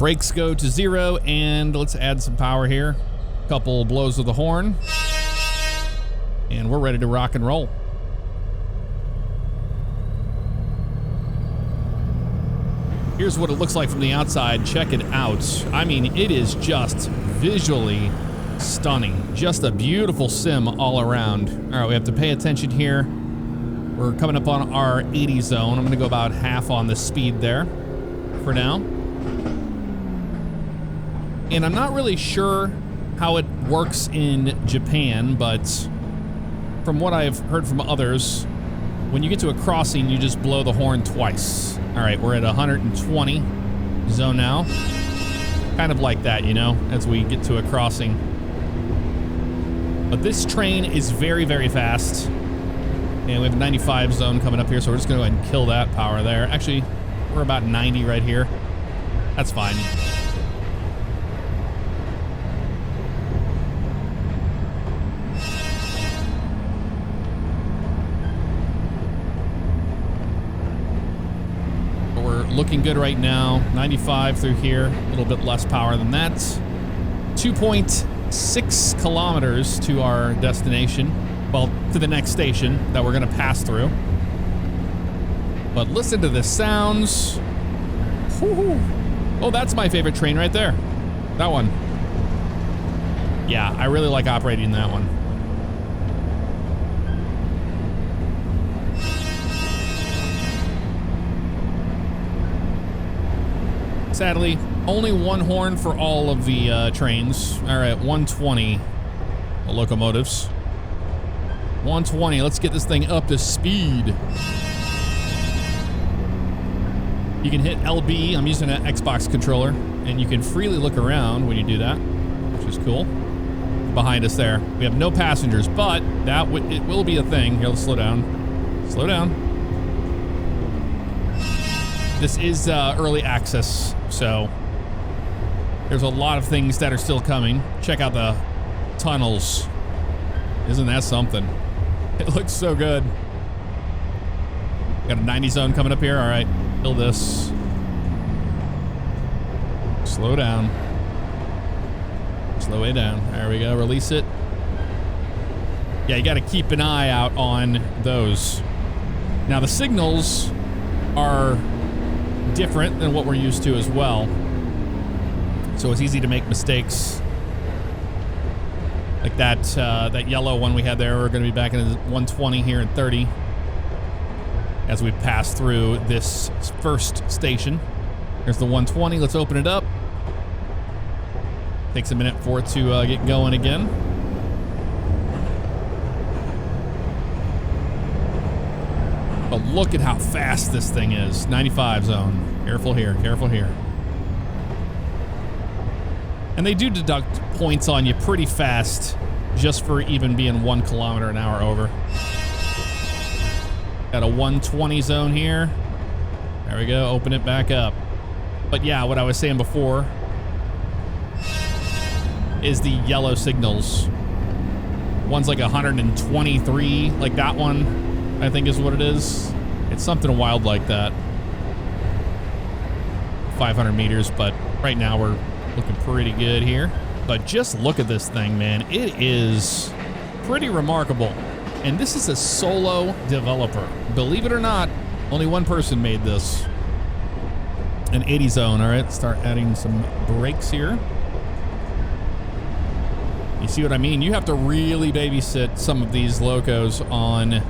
Brakes go to 0, and let's add some power here. Couple blows of the horn. And we're ready to rock and roll. Here's what it looks like from the outside. Check it out. I mean, it is just visually stunning. Just a beautiful sim all around. All right, we have to pay attention here. We're coming up on our 80 zone. I'm gonna go about half on the speed there for now. And I'm not really sure how it works in Japan, but from what I've heard from others, when you get to a crossing, you just blow the horn twice. All right, we're at 120 zone now. Kind of like that, you know, as we get to a crossing. But this train is very, very fast. And we have a 95 zone coming up here, so we're just gonna go ahead and kill that power there. Actually, we're about 90 right here. That's fine. Looking good right now. 95 through here, a little bit less power than that. 2.6 kilometers to our destination. Well, to the next station that we're gonna pass through. But listen to the sounds. Woo-hoo. Oh, that's my favorite train right there. That one. Yeah, I really like operating that one. Sadly, only one horn for all of the trains. All right, 120 locomotives. 120, let's get this thing up to speed. You can hit LB, I'm using an Xbox controller, and you can freely look around when you do that, which is cool. Behind us there, we have no passengers, but it will be a thing. Here, let's slow down. Slow down. This is early access, so there's a lot of things that are still coming. Check out the tunnels. Isn't that something? It looks so good. Got a 90 zone coming up here. All right, build this. Slow down. Slow it down. There we go. Release it. Yeah, you got to keep an eye out on those. Now, the signals are different than what we're used to as well. So it's easy to make mistakes. Like that yellow one we had there, we're going to be back in 120 here in 30 as we pass through this first station. Here's the 120. Let's open it up. Takes a minute for it to get going again. But look at how fast this thing is. 95 zone. Careful here, careful here. And they do deduct points on you pretty fast just for even being 1 kilometer an hour over. Got a 120 zone here. There we go, open it back up. But yeah, what I was saying before is the yellow signals. One's like 123, like that one, I think is what it is. It's something wild like that. 500 meters, but right now we're looking pretty good here. But just look at this thing, man. It is pretty remarkable. And this is a solo developer. Believe it or not, only one person made this. An 80 zone, all right. Start adding some brakes here. You see what I mean? You have to really babysit some of these locos on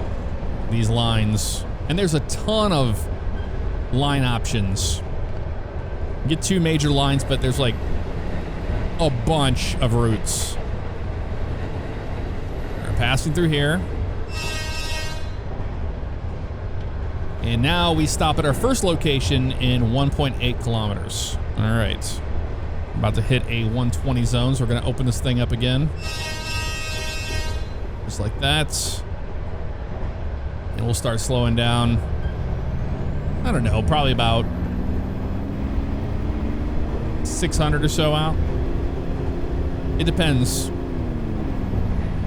these lines. And there's a ton of line options. You get 2 major lines, but there's like a bunch of routes. We're passing through here. And now we stop at our first location in 1.8 kilometers. All right. About to hit a 120 zone, so we're gonna open this thing up again. Just like that. And we'll start slowing down. I don't know, probably about 600 or so out. It depends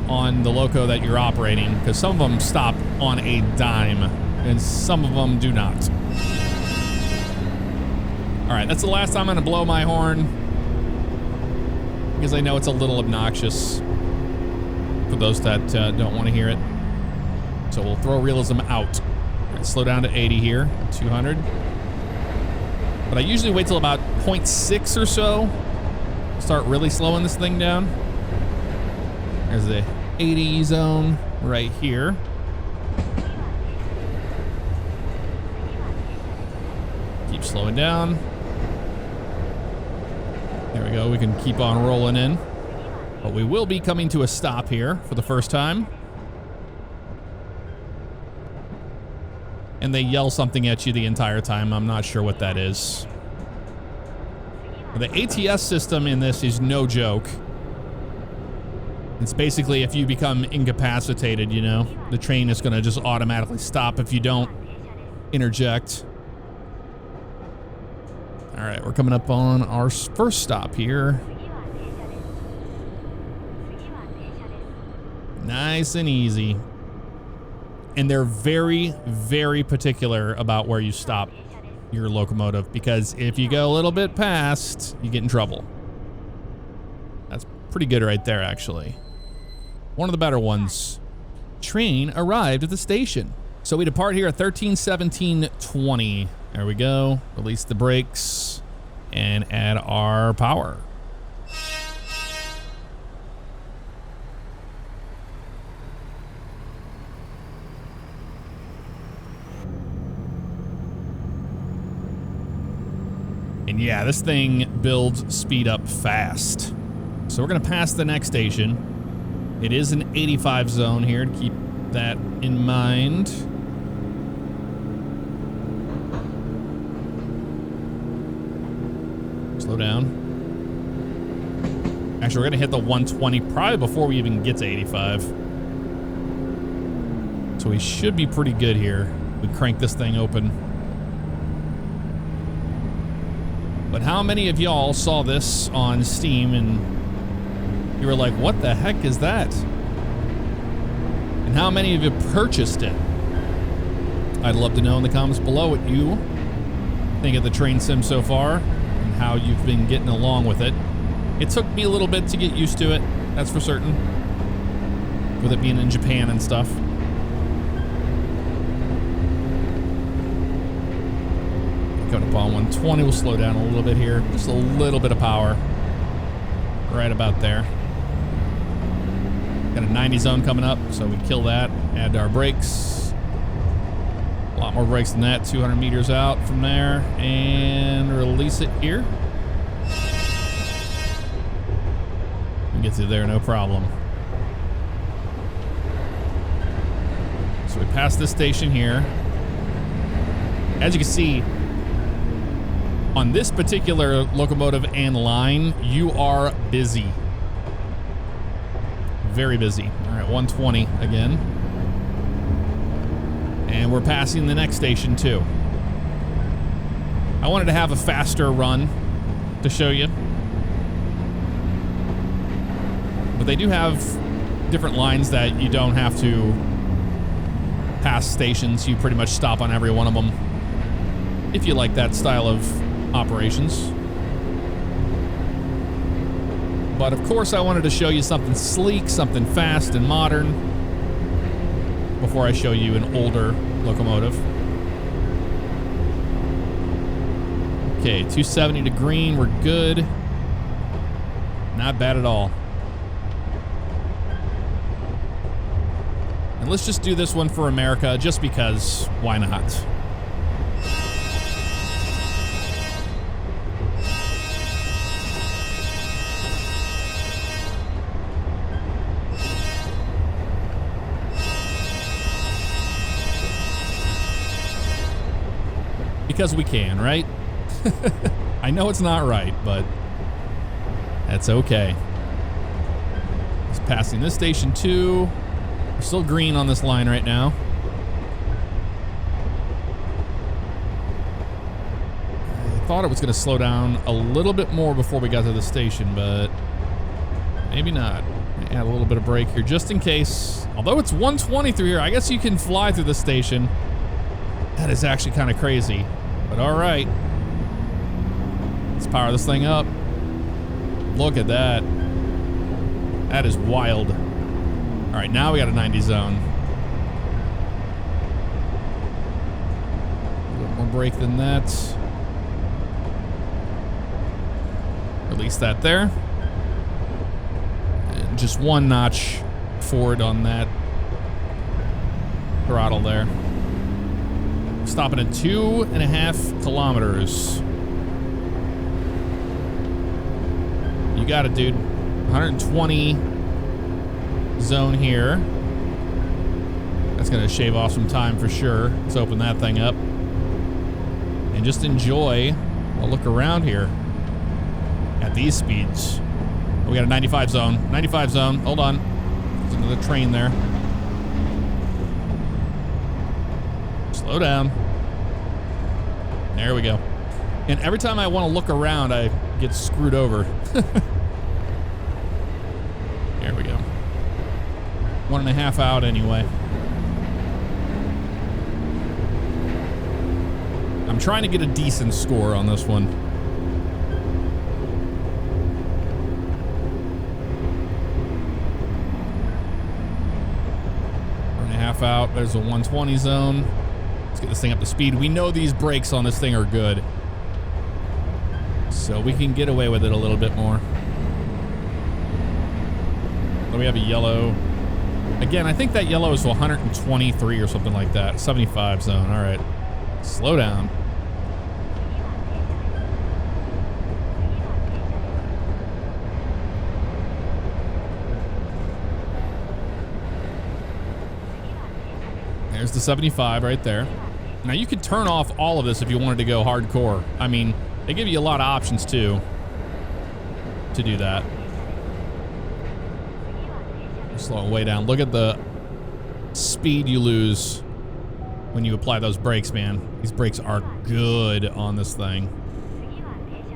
on the loco that you're operating, because some of them stop on a dime and some of them do not. All right, that's the last time I'm gonna blow my horn because I know it's a little obnoxious for those that don't want to hear it. So we'll throw realism out. All right, slow down to 80 here, 200. But I usually wait till about 0.6 or so. Start really slowing this thing down. There's the 80 zone right here. Keep slowing down. There we go. We can keep on rolling in. But we will be coming to a stop here for the first time. And they yell something at you the entire time. I'm not sure what that is. The ATS system in this is no joke. It's basically if you become incapacitated, you know, the train is going to just automatically stop if you don't interject. All right, we're coming up on our first stop here. Nice and easy. And they're very, very particular about where you stop your locomotive, because if you go a little bit past, you get in trouble. That's pretty good right there, actually. One of the better ones. Train arrived at the station. So we depart here at 13:17:20. There we go. Release the brakes and add our power. And yeah, this thing builds speed up fast. So we're gonna pass the next station. It is an 85 zone here, to keep that in mind. Slow down. Actually, we're gonna hit the 120 probably before we even get to 85. So we should be pretty good here. We crank this thing open. But how many of y'all saw this on Steam and you were like, what the heck is that? And how many of you purchased it? I'd love to know in the comments below what you think of the train sim so far and how you've been getting along with it. It took me a little bit to get used to it, that's for certain, with it being in Japan and stuff. Coming up on 120, we'll slow down a little bit here. Just a little bit of power. Right about there. Got a 90 zone coming up, so we kill that. Add to our brakes. A lot more brakes than that. 200 meters out from there. And release it here. We get through there, no problem. So we pass this station here. As you can see, on this particular locomotive and line, you are busy. Very busy. All right, 120 again. And we're passing the next station too. I wanted to have a faster run to show you. But they do have different lines that you don't have to pass stations. You pretty much stop on every one of them if you like that style of operations. But of course I wanted to show you something sleek, something fast and modern before I show you an older locomotive. Okay, 270 to green, we're good. Not bad at all. And let's just do this one for America, just because, why not? Because we can, right? I know it's not right, but that's okay. Just passing this station too. We're still green on this line right now. I thought it was going to slow down a little bit more before we got to the station, but maybe not. Add a little bit of brake here just in case. Although it's 120 through here, I guess you can fly through the station. That is actually kind of crazy. But all right. Let's power this thing up. Look at that. That is wild. All right, now we got a 90 zone. A little more brake than that. Release that there. And just one notch forward on that throttle there. Stopping at 2.5 kilometers. You got it, dude. 120 zone here. That's gonna shave off some time for sure. Let's open that thing up and just enjoy a look around here at these speeds. Oh, we got a 95 zone. 95 zone. Hold on. There's another train there. Slow down. There we go. And every time I want to look around, I get screwed over. There we go. 1.5 out anyway. I'm trying to get a decent score on this one. 1.5 out. There's a 120 zone. Let's get this thing up to speed. We know these brakes on this thing are good, so we can get away with it a little bit more. Then we have a yellow. Again, I think that yellow is 123 or something like that. 75 zone. All right. Slow down. There's the 75 right there. Now you could turn off all of this if you wanted to go hardcore. I mean, they give you a lot of options too to do that. Slow it way down. Look at the speed you lose when you apply those brakes, man. These brakes are good on this thing.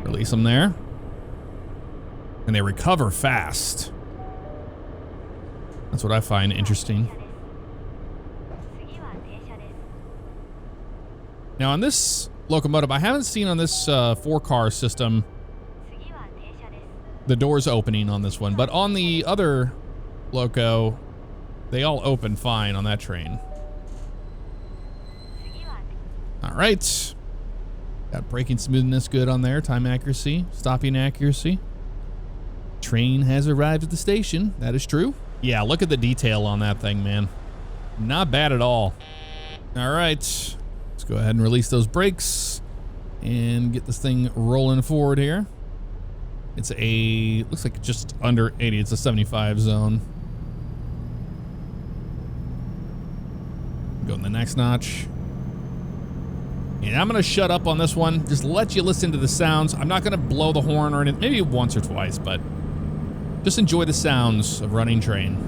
Release them there. And they recover fast. That's what I find interesting. Now on this locomotive, I haven't seen on this 4-car system the doors opening on this one, but on the other loco, they all open fine on that train. All right. Got braking smoothness good on there, time accuracy, stopping accuracy. Train has arrived at the station. That is true. Yeah, look at the detail on that thing, man. Not bad at all. All right. Let's go ahead and release those brakes and get this thing rolling forward here. It's a, looks like just under 80. It's a 75 zone. Go in the next notch. And I'm going to shut up on this one. Just let you listen to the sounds. I'm not going to blow the horn or anything. Maybe once or twice, but just enjoy the sounds of running train.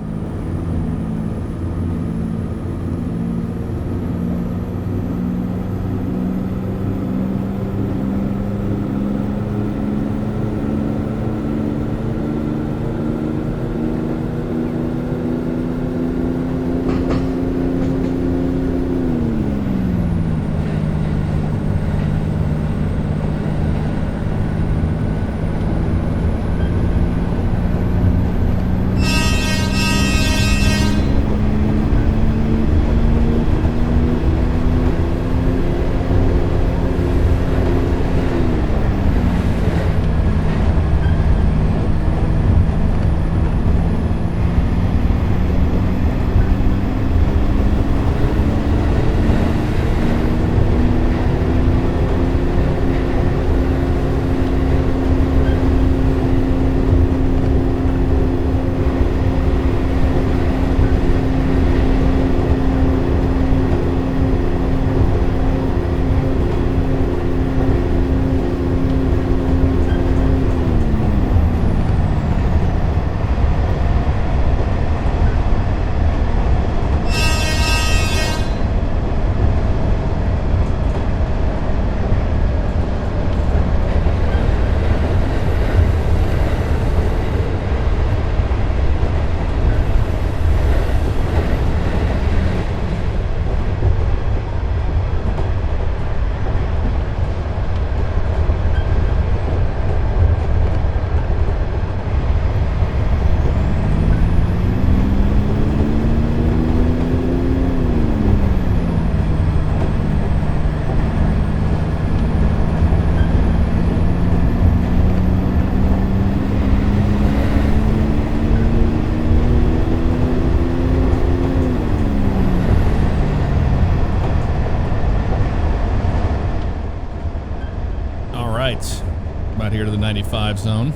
here to the 95 zone.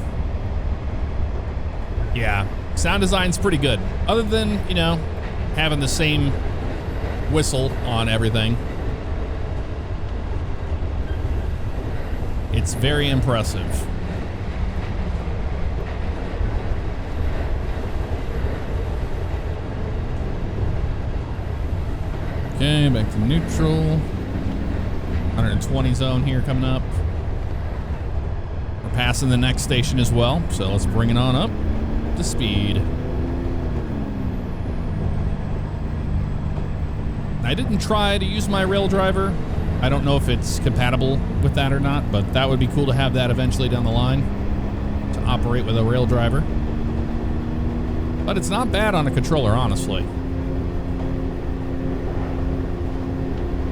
Yeah, sound design's pretty good. Other than, you know, having the same whistle on everything. It's very impressive. Okay, back to neutral. 120 zone here coming up. We're passing the next station as well, so let's bring it on up to speed. I didn't try to use my rail driver. I don't know if it's compatible with that or not, but that would be cool to have that eventually down the line to operate with a rail driver. But it's not bad on a controller, honestly.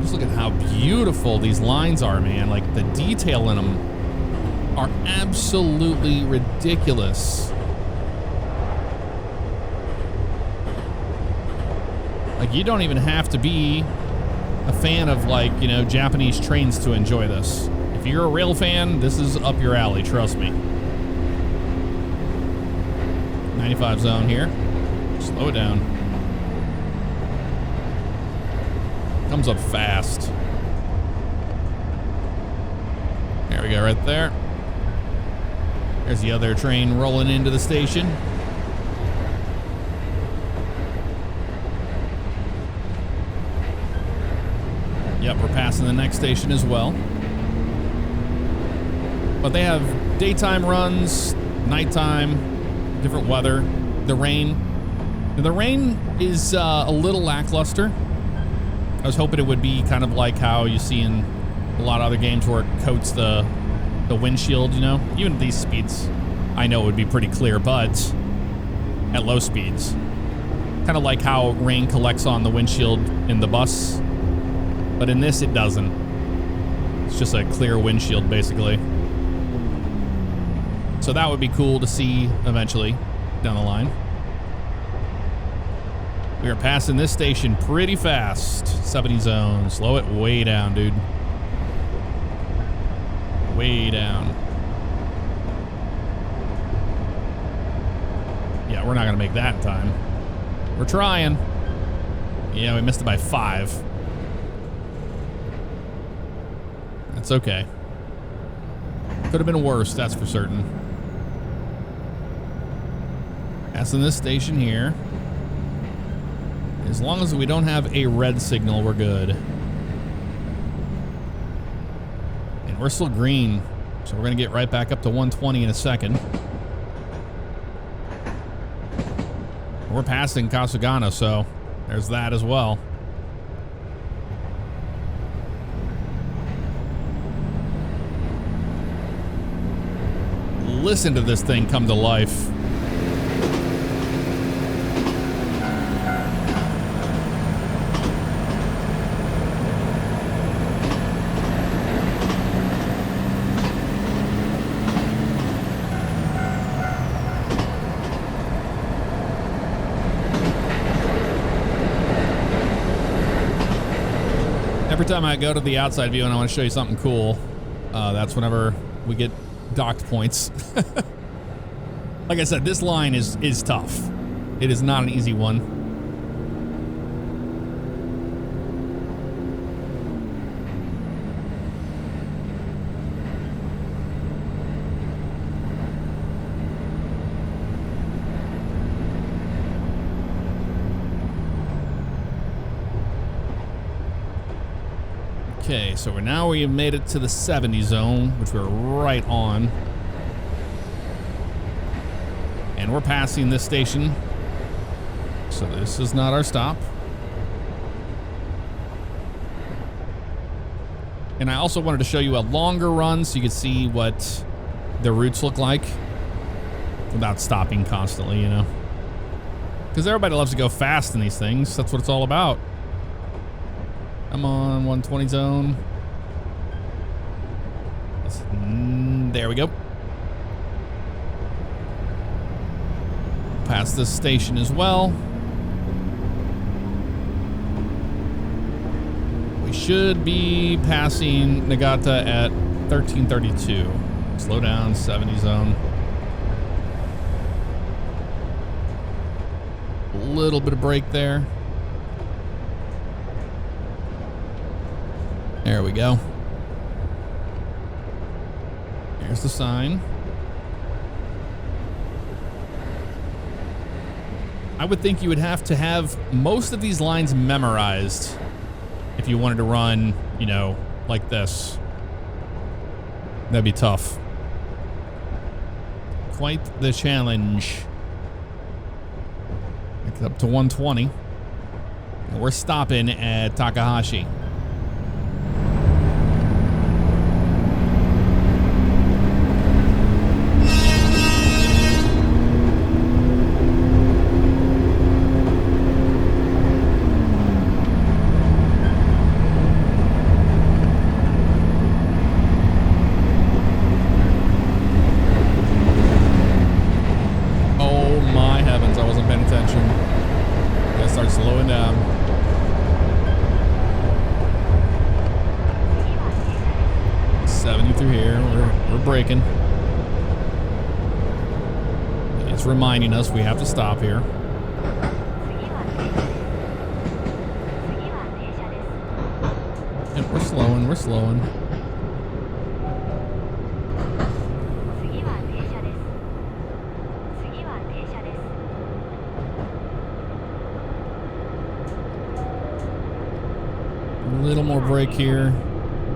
Just look at how beautiful these lines are, man. Like, the detail in them are absolutely ridiculous. Like, you don't even have to be a fan of, like, you know, Japanese trains to enjoy this. If you're a rail fan, this is up your alley, trust me. 95 zone here. Slow it down. Comes up fast. There we go, right there. There's the other train rolling into the station. Yep, we're passing the next station as well. But they have daytime runs, nighttime, different weather. The rain is a little lackluster. I was hoping it would be kind of like how you see in a lot of other games where it coats the windshield, you know? Even at these speeds, I know it would be pretty clear, but at low speeds. Kind of like how rain collects on the windshield in the bus. But in this, it doesn't. It's just a clear windshield, basically. So that would be cool to see eventually down the line. We are passing this station pretty fast. 70 zone. Slow it way down, dude. Way down. Yeah, we're not going to make that in time. We're trying. Yeah, we missed it by 5. That's okay. Could have been worse, that's for certain. Passing this station here. As long as we don't have a red signal, we're good. And we're still green, so we're going to get right back up to 120 in a second. We're passing Favignano, so there's that as well. Listen to this thing come to life. Every time I go to the outside view and I want to show you something cool, that's whenever we get docked points. Like I said, this line is tough. It is not an easy one. Okay, so now we have made it to the 70 zone, which we're right on. And we're passing this station. So this is not our stop. And I also wanted to show you a longer run so you could see what the routes look like without stopping constantly, you know. Because everybody loves to go fast in these things. That's what it's all about. Come on, 120 zone. There we go. Past this station as well. We should be passing Nagata at 1332. Slow down, 70 zone. A little bit of brake there. There we go. Here's the sign. I would think you would have to have most of these lines memorized if you wanted to run, you know, like this. That'd be tough. Quite the challenge. Back up to 120. And we're stopping at Takahashi. Slowing down. Through here, we're braking. It's reminding us we have to stop here. And we're slowing. A little more brake here.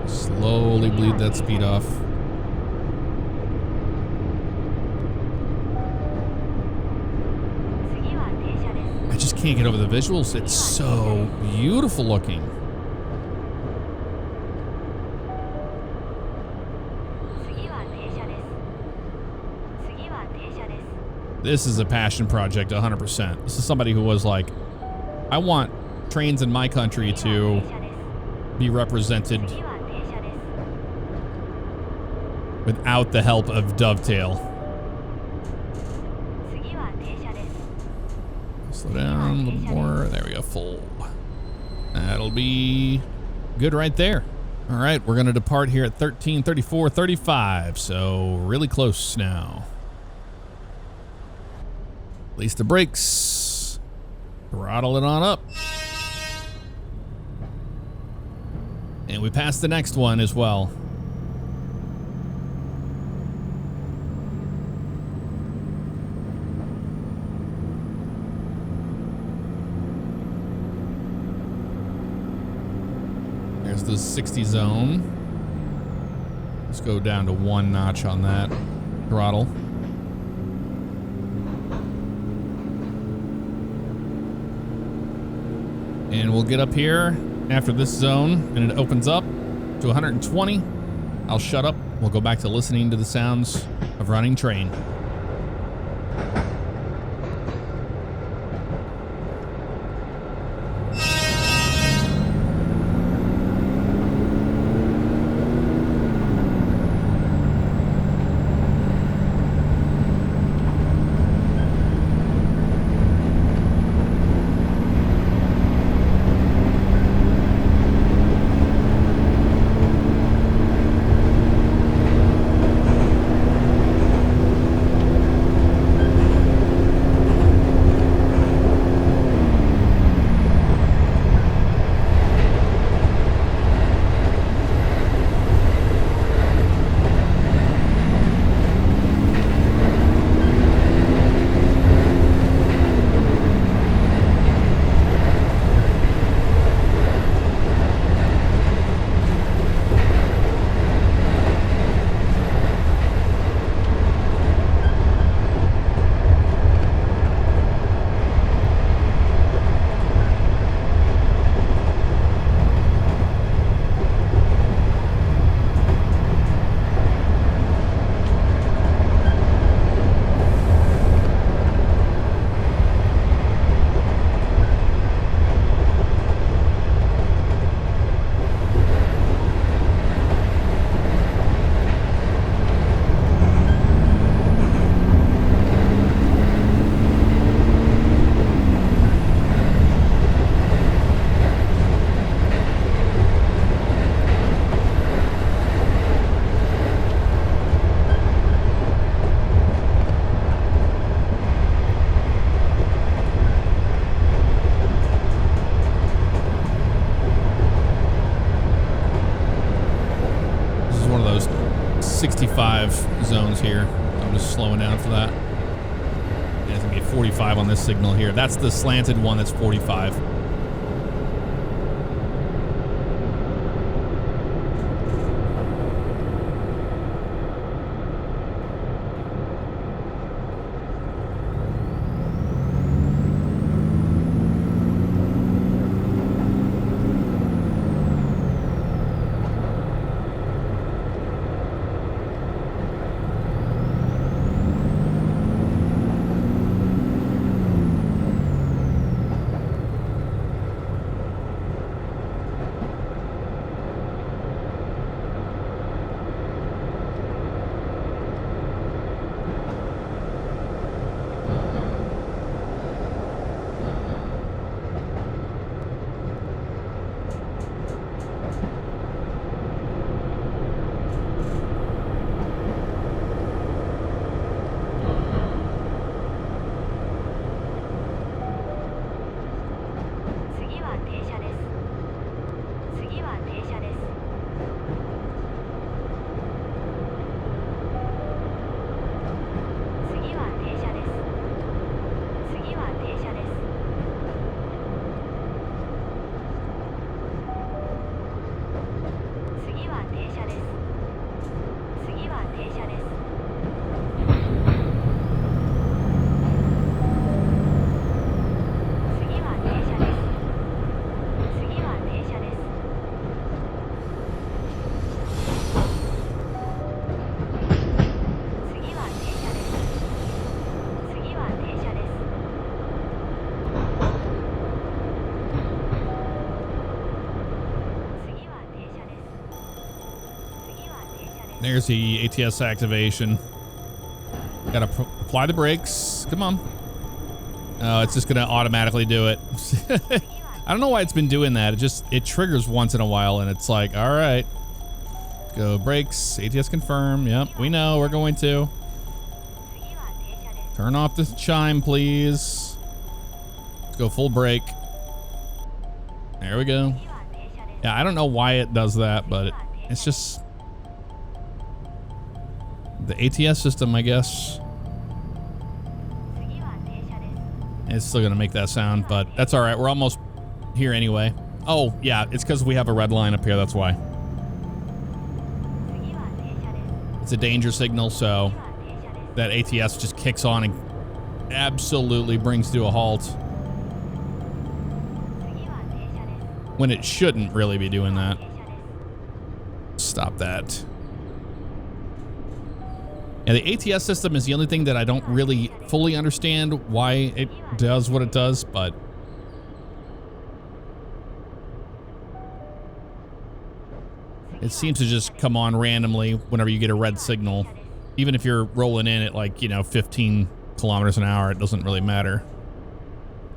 Slowly bleed that speed off. I just can't get over the visuals. It's so beautiful looking. This is a passion project, 100%. This is somebody who was like, I want trains in my country to be represented without the help of Dovetail. Slow down a little more. There we go, full. That'll be good right there. All right, we're gonna depart here at 13:34:35, so really close now. Release the brakes. Throttle it on up. And we passed the next one as well. There's the 60 zone. Let's go down to 1 notch on that throttle. And we'll get up here after this zone and it opens up to 120. I'll shut up. We'll go back to listening to the sounds of running train. here. I'm just slowing down for that. And it's gonna be 45 on this signal here. That's the slanted one that's 45. There's the ATS activation. Gotta apply the brakes. Come on. Oh, it's just gonna automatically do it. I don't know why it's been doing that. It triggers once in a while and it's like, all right, go brakes, ATS confirm. Yep, we know we're going to. Turn off the chime, please. Let's go full brake. There we go. Yeah, I don't know why it does that, but it's just the ATS system, I guess. It's still gonna make that sound, but that's all right. We're almost here anyway. Oh, yeah, it's because we have a red line up here, that's why. It's a danger signal, so that ATS just kicks on and absolutely brings to a halt. When it shouldn't really be doing that. Stop that. Yeah, the ATS system is the only thing that I don't really fully understand why it does what it does, but it seems to just come on randomly whenever you get a red signal. Even if you're rolling in at like, 15 kilometers an hour, it doesn't really matter.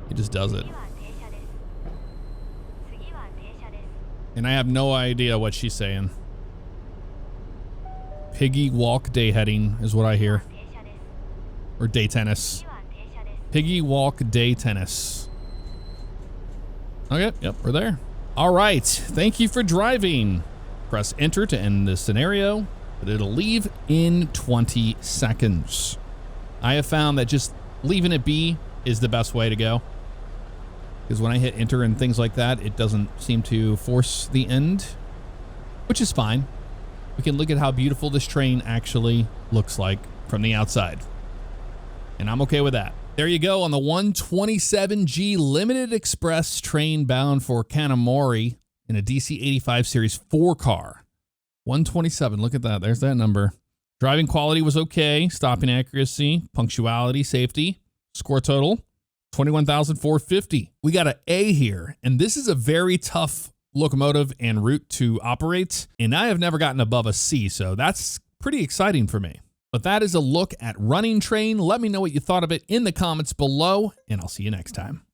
It just does it. And I have no idea what she's saying. Piggy walk day heading is what I hear. Or day tennis. Piggy walk day tennis. Okay, yep, we're there. All right, thank you for driving. Press enter to end the scenario, but it'll leave in 20 seconds. I have found that just leaving it be is the best way to go. Because when I hit enter and things like that, it doesn't seem to force the end, which is fine. We can look at how beautiful this train actually looks like from the outside. And I'm okay with that. There you go on the 127G Limited Express train bound for Kanamori in a DC-85 Series 4 car. 127, look at that. There's that number. Driving quality was okay. Stopping accuracy, punctuality, safety. Score total, 21,450. We got an A here, and this is a very tough locomotive and route to operate, and I have never gotten above a C, so that's pretty exciting for me. But that is a look at Running Train. Let me know what you thought of it in the comments below, and I'll see you next time.